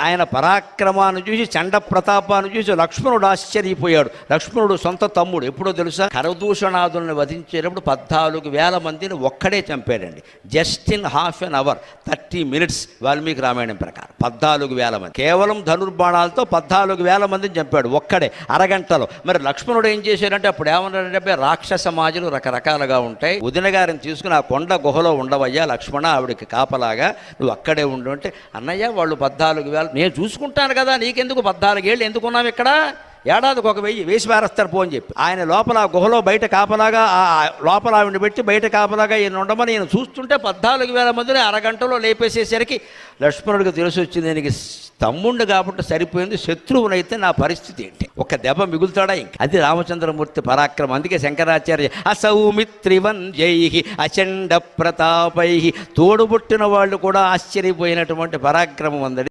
ఆయన పరాక్రమాన్ని చూసి, చండ ప్రతాపాన్ని చూసి లక్ష్మణుడు ఆశ్చర్యపోయాడు. లక్ష్మణుడు సొంత తమ్ముడు. ఎప్పుడో తెలుసా, కరదూషణాదుల్ని వధించేటప్పుడు 14,000 మందిని ఒక్కడే చంపాడండి. Just in half an hour, 30 minutes Valmiki Ramayanam ప్రకారం 14,000 మంది. కేవలం ధనుర్బాణాలతో 14,000 మందిని చంపాడు ఒక్కడే అరగంటలో. మరి లక్ష్మణుడు ఏం చేశాడంటే, అప్పుడు ఏమన్నాడంటే, రాక్షస సమాజులు రకరకాలుగా ఉంటాయి, వదిన గారిని తీసుకుని ఆ కొండ గుహలో ఉండవయ్యా లక్ష్మణ, ఆవిడికి కాపలాగా నువ్వు అక్కడే ఉండు అంటే, అన్నయ్య వాళ్ళు 14,000 నేను చూసుకుంటాను కదా, నీకెందుకు 14 ఏళ్ళు ఎందుకున్నాం ఇక్కడ, ఏడాదికి 1,000 వేసి పారేస్తారు పో అని చెప్పి ఆయన లోపల ఆ గుహలో బయట కాపలాగా, ఆ లోపల ఆవిడ పెట్టి బయట కాపలాగా ఈయన ఉండమని ఈయన చూస్తుంటే 14,000 మందిని అరగంటలో లేపేసేసరికి లక్ష్మణుడికి తెలిసి వచ్చింది, దీనికి తమ్ముండు కాబట్టి సరిపోయింది, శత్రువునైతే నా పరిస్థితి ఏంటి, ఒక దెబ్బ మిగులుతాడా ఇంక. అది రామచంద్రమూర్తి పరాక్రమం. అందుకే శంకరాచార్య అసౌమిత్రివంజై అచండ ప్రతాపై, తోడుబుట్టిన వాళ్ళు కూడా ఆశ్చర్యపోయినటువంటి పరాక్రమం అందడి.